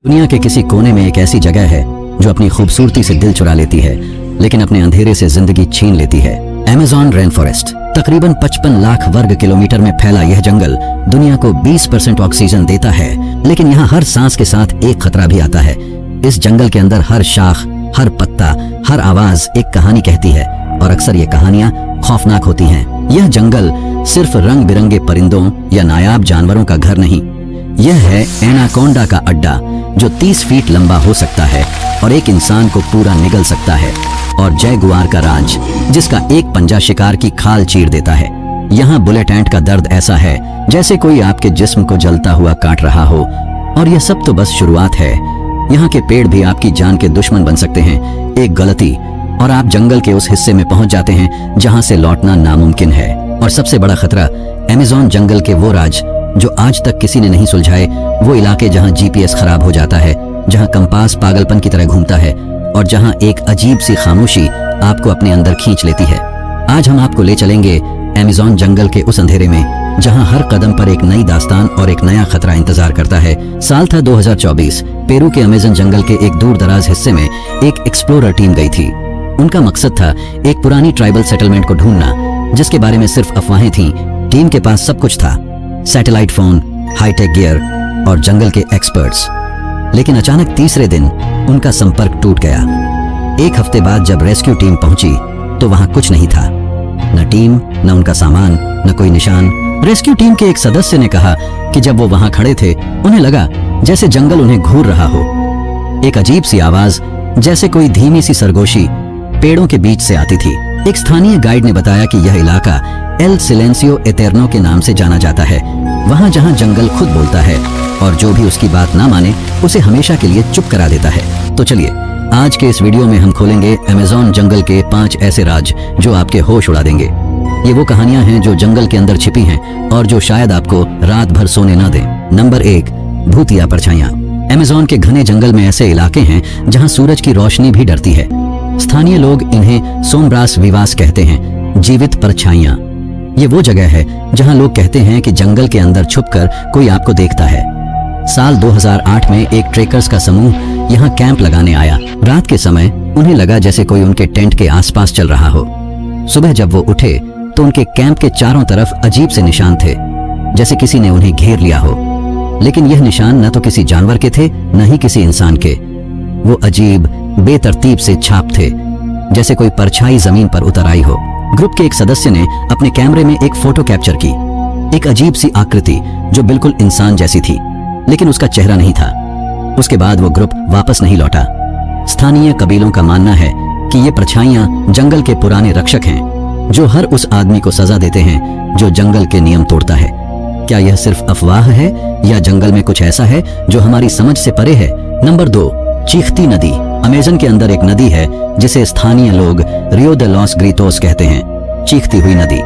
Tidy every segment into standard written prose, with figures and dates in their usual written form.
दुनिया के किसी कोने में एक ऐसी जगह है जो अपनी खूबसूरती से दिल चुरा लेती है, लेकिन अपने अंधेरे से जिंदगी छीन लेती है। Amazon rain forest. तकरीबन 55 लाख वर्ग किलोमीटर में फैला यह जंगल दुनिया को 20% ऑक्सीजन देता है, लेकिन यहाँ हर सांस के साथ एक खतरा भी आता है। इस जंगल के अंदर हर शाख, हर पत्ता, हर आवाज एक कहानी कहती है, और अक्सर ये कहानियां खौफनाक होती हैं। यह जंगल सिर्फ रंग बिरंगे परिंदों या नायाब जानवरों का घर नहीं, यह है एनाकोंडा का अड्डा, जो 30 फीट लंबा हो सकता है और एक इंसान को पूरा निगल सकता है, और जयगुआर का राज, जिसका एक पंजा शिकार की खाल चीर देता है। यहाँ बुलेट एंट का दर्द ऐसा है जैसे कोई आपके जिस्म को जलता हुआ काट रहा हो, और यह सब तो बस शुरुआत है। यहाँ के पेड़ भी आपकी जान के दुश्मन बन सकते हैं। एक गलती और आप जंगल के उस हिस्से में पहुंच जाते हैं जहां से लौटना नामुमकिन है। और सबसे बड़ा खतरा, अमेज़न जंगल के वो राज जो आज तक किसी ने नहीं सुलझाए, वो इलाके जहां जीपीएस खराब हो जाता है, जहां कंपास पागलपन की तरह घूमता है, और जहां एक अजीब सी खामोशी आपको अपने अंदर खींच लेती है। आज हम आपको ले चलेंगे अमेज़न जंगल के उस अंधेरे में जहां हर कदम पर एक नई दास्तान और एक नया खतरा इंतजार करता है। साल था 2024। पेरू के अमेज़न जंगल के एक दूर दराज हिस्से में एक एक्सप्लोरर टीम गई थी। उनका मकसद था एक पुरानी ट्राइबल सेटलमेंट को ढूंढना, जिसके बारे में सिर्फ अफवाहें थीं। टीम के पास सब कुछ था, सैटेलाइट फोन, हाईटेक गियर और जंगल के एक्सपर्ट्स। लेकिन अचानक तीसरे दिन उनका संपर्क टूट गया। एक हफ्ते बाद जब रेस्क्यू टीम पहुंची तो वहां कुछ नहीं था, न टीम, न उनका सामान, न कोई निशान। रेस्क्यू टीम के एक सदस्य ने कहा कि जब वो वहां खड़े थे, उन्हें लगा जैसे जंगल उन्हें घूर रहा हो। एक अजीब सी आवाज, जैसे कोई धीमी सी सरगोशी, पेड़ों के बीच से आती थी। एक स्थानीय गाइड ने बताया कि यह इलाका एल सिलेंसियो एटर्नो के नाम से जाना जाता है, वहां जहां जंगल खुद बोलता है और जो भी उसकी बात ना माने उसे हमेशा के लिए चुप करा देता है। तो चलिए, आज के इस वीडियो में हम खोलेंगे अमेज़न जंगल के 5 ऐसे राज जो आपके होश उड़ा देंगे। ये वो कहानियां हैं जो जंगल के अंदर छिपी हैं और जो शायद आपको रात भर सोने न दें। नंबर 1, भूतिया परछाइयां। अमेज़न के घने जंगल में ऐसे इलाके हैं जहां सूरज की रोशनी भी डरती है। स्थानीय लोग इन्हें सोमब्रास विवास कहते हैं, जीवित परछाइयां। ये वो जगह है जहां लोग कहते हैं कि जंगल के अंदर छुपकर कोई आपको देखता है। साल 2008 में एक ट्रेकर्स का समूह यहाँ कैंप लगाने आया। रात के समय उन्हें लगा जैसे कोई उनके टेंट के आसपास चल रहा हो। सुबह जब वो उठे तो उनके कैंप के चारों तरफ अजीब से निशान थे, जैसे किसी ने उन्हें घेर लिया हो। लेकिन यह निशान न तो किसी जानवर के थे, न ही किसी इंसान के। वो अजीब बेतरतीब से छाप थे, जैसे कोई परछाई जमीन पर उतर आई हो। ग्रुप के एक सदस्य ने अपने कैमरे में एक फोटो कैप्चर की, एक अजीब सी आकृति जो बिल्कुल इंसान जैसी थी, लेकिन उसका चेहरा नहीं था। उसके बाद वो ग्रुप वापस नहीं लौटा। स्थानीय कबीलों का मानना है कि ये परछाइयां जंगल के पुराने रक्षक हैं, जो हर उस आदमी को सजा देते हैं जो जंगल के नियम तोड़ता है। क्या यह सिर्फ अफवाह है या जंगल में कुछ ऐसा है जो हमारी समझ से परे है? नंबर 2, चीखती नदी। अमेज़न के अंदर एक नदी है जिसे स्थानीय लोग रियो दे लॉस ग्रीतोस कहते हैं, चीखती हुई नदी।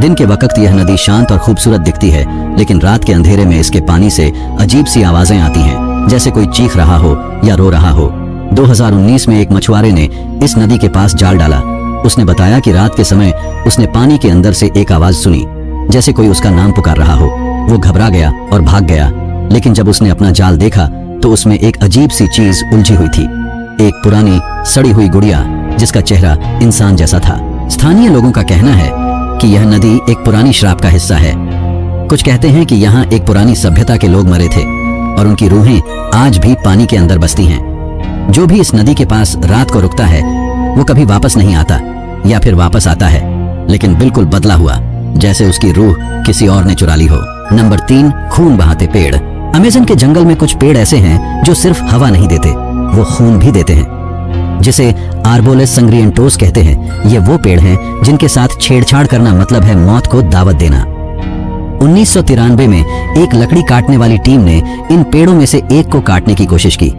दिन के वक्त यह नदी शांत और खूबसूरत दिखती है, लेकिन रात के अंधेरे में इसके पानी से अजीब सी आवाजें आती हैं, जैसे कोई चीख रहा हो या रो रहा हो। 2019 में एक मछुआरे ने इस नदी के पास जाल डाला। उसने बताया कि रात के समय उसने पानी के अंदर से एक आवाज सुनी, जैसे कोई उसका नाम पुकार रहा हो। वो घबरा गया और भाग गया, लेकिन जब उसने अपना जाल देखा तो उसमें एक अजीब सी चीज उलझी हुई थी, एक पुरानी सड़ी हुई गुड़िया जिसका चेहरा इंसान जैसा था। स्थानीय लोगों का कहना है कि यह नदी एक पुरानी श्राप का हिस्सा है। कुछ कहते हैं कि यहाँ एक पुरानी सभ्यता के लोग मरे थे और उनकी रूहें आज भी पानी के अंदर बसती हैं। जो भी इस नदी के पास रात को रुकता है वो कभी वापस नहीं आता, या फिर वापस आता है लेकिन बिल्कुल बदला हुआ, जैसे उसकी रूह किसी और ने चुरा ली हो। नंबर 3, खून बहाते पेड़। अमेज़न के जंगल में कुछ पेड़ ऐसे हैं जो सिर्फ हवा नहीं देते, वो खून भी देते हैं, जिसे आर्बोलेस संग्रिएंटोस कहते हैं। ये वो पेड़ हैं जिनके साथ छेड़छाड़ करना मतलब है मौत को दावत देना। 1993 में एक लकड़ी काटने वाली टीम ने इन पेड़ों में से एक को काटने की कोशिश की।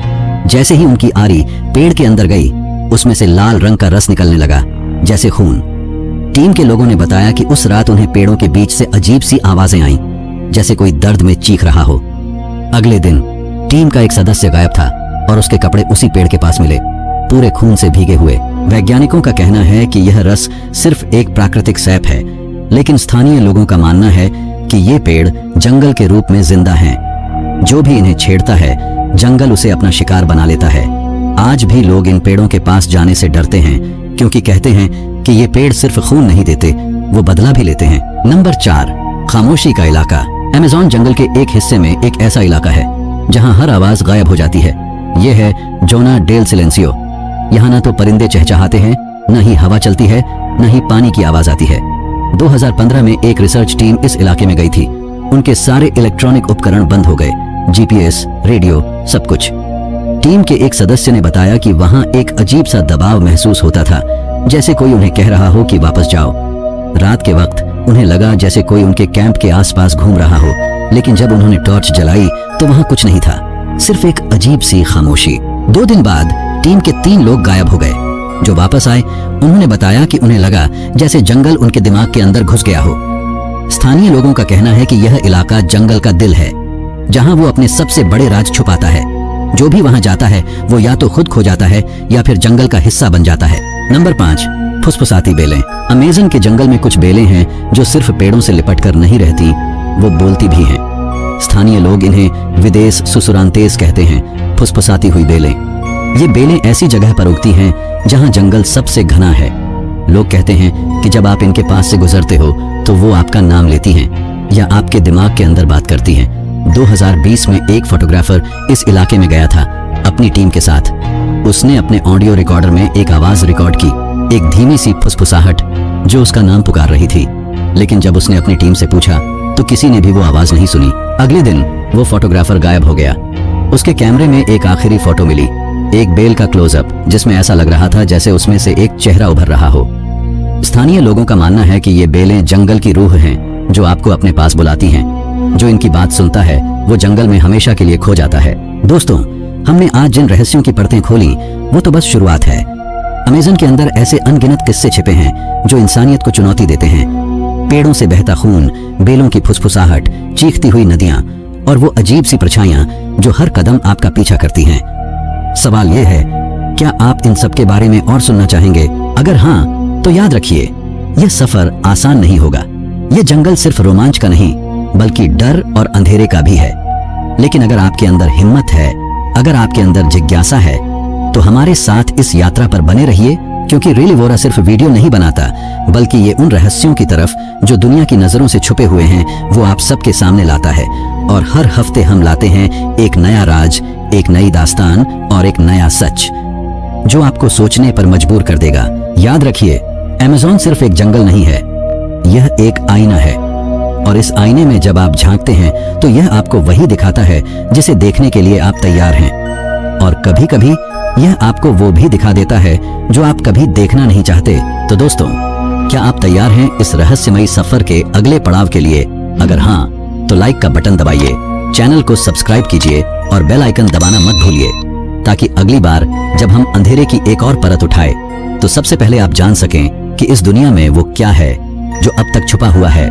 जैसे ही उनकी आरी पेड़ के अंदर गई, उसमें से लाल रंग का रस निकलने लगा, जैसे खून। टीम के लोगों ने बताया कि उस रात उन्हें पेड़ों के बीच से अजीब सी आवाजें आईं, जैसे कोई दर्द में चीख रहा हो। अगले दिन टीम का एक सदस्य गायब था और उसके कपड़े उसी पेड़ के पास मिले, पूरे खून से भीगे हुए। वैज्ञानिकों का कहना है कि यह रस सिर्फ एक प्राकृतिक सैप है, लेकिन स्थानीय लोगों का मानना है कि ये पेड़ जंगल के रूप में जिंदा हैं। जो भी इन्हें छेड़ता है जंगल उसे अपना शिकार बना लेता है। आज भी लोग इन पेड़ों के पास जाने से डरते हैं, क्योंकि कहते हैं कि ये पेड़ सिर्फ खून नहीं देते, वो बदला भी लेते हैं। नंबर 4, खामोशी का इलाका। अमेज़न जंगल के एक हिस्से में एक ऐसा इलाका है जहां हर आवाज गायब हो जाती है। यह है जोना डेल सिलेंसियो। यहाँ ना तो परिंदे चहचहाते हैं, न ही हवा चलती है, न ही पानी की आवाज आती है। 2015 में एक रिसर्च टीम इस इलाके में गई थी। उनके सारे इलेक्ट्रॉनिक उपकरण बंद हो गए, जीपीएस, रेडियो, सब कुछ। टीम के एक सदस्य ने बताया कि वहां एक अजीब सा दबाव महसूस होता था, जैसे कोई उन्हें कह रहा हो कि वापस जाओ। रात के वक्त उन्हें लगा जैसे कोई उनके कैंप के आसपास घूम रहा हो, लेकिन जब उन्होंने टॉर्च जलाई तो वहां कुछ नहीं था, सिर्फ एक अजीब सी खामोशी। 2 दिन बाद टीम के 3 लोग गायब हो गए। जो वापस आए उन्होंने बताया कि उन्हें लगा जैसे जंगल उनके दिमाग के अंदर घुस गया हो। स्थानीय लोगों का कहना है कि यह इलाका जंगल का दिल है, जहां वो अपने सबसे बड़े राज छुपाता है। जो भी वहां जाता है वो या तो खुद खो जाता है या फिर जंगल का हिस्सा बन जाता है। नंबर 5, फुसफुसाती बेलें। अमेज़न के जंगल में कुछ बेलें हैं जो सिर्फ पेड़ों से लिपट कर नहीं रहती, वो बोलती भी हैं। स्थानीय लोग इन्हें विदेश सुसुरांतेस कहते हैं, फुसफुसाती हुई बेलें। ये बेलें ऐसी जगह पर उगती हैं जहां जंगल सबसे घना है। लोग कहते हैं कि जब आप इनके पास से गुजरते हो तो वो आपका नाम लेती हैं या आपके दिमाग के अंदर बात करती हैं। 2020 में एक फोटोग्राफर इस इलाके में गया था अपनी टीम के साथ। उसने अपने ऑडियो रिकॉर्डर में एक आवाज रिकॉर्ड की, एक धीमी सी फुसफुसाहट जो उसका नाम पुकार रही थी। लेकिन जब उसने अपनी टीम से पूछा तो किसी ने भी वो आवाज नहीं सुनी। अगले दिन वो फोटोग्राफर गायब हो गया। उसके कैमरे में एक आखिरी फोटो मिली, एक बेल का क्लोजअप, जिसमें ऐसा लग रहा था जैसे उसमें से एक चेहरा उभर रहा हो। स्थानीय लोगों का मानना है कि ये बेलें जंगल की रूह हैं जो आपको अपने पास बुलाती हैं। जो इनकी बात सुनता है वो जंगल में हमेशा के लिए खो जाता है। दोस्तों, हमने आज जिन रहस्यों की परतें खोली वो तो बस शुरुआत है। अमेज़न के अंदर ऐसे अनगिनत किस्से छिपे हैं जो इंसानियत को चुनौती देते हैं। पेड़ों से बहता खून, बेलों की फुसफुसाहट, चीखती हुई नदियां और वो अजीब सी परछाइयां जो हर कदम आपका पीछा करती हैं। सवाल ये है, क्या आप इन सब के बारे में और सुनना चाहेंगे? अगर हाँ, तो याद रखिए, यह सफर आसान नहीं होगा। यह जंगल सिर्फ रोमांच का नहीं बल्कि डर और अंधेरे का भी है। लेकिन अगर आपके अंदर हिम्मत है, अगर आपके अंदर जिज्ञासा है, तो हमारे साथ इस यात्रा पर बने रहिए, क्योंकि रिलीवोरा सिर्फ वीडियो नहीं बनाता, बल्कि ये उन रहस्यों की तरफ जो दुनिया की नजरों से छुपे हुए हैं वो आप सबके सामने लाता है। और हर हफ्ते हम लाते हैं एक नया राज, एक नई दास्तान और एक नया सच जो आपको सोचने पर मजबूर कर देगा। याद रखिए, अमेज़न सिर्फ एक जंगल नहीं है, यह एक आईना है। और इस आईने में जब आप झांकते हैं तो यह आपको वही दिखाता है जिसे देखने के लिए आप तैयार हैं। और कभी कभी यह आपको वो भी दिखा देता है जो आप कभी देखना नहीं चाहते। तो दोस्तों, क्या आप तैयार हैं इस रहस्यमयी सफर के अगले पड़ाव के लिए? अगर हाँ, तो लाइक का बटन दबाइए, चैनल को सब्सक्राइब कीजिए और बेल आइकन दबाना मत भूलिए, ताकि अगली बार जब हम अंधेरे की एक और परत उठाए तो सबसे पहले आप जान सकें कि इस दुनिया में वो क्या है जो अब तक छुपा हुआ है।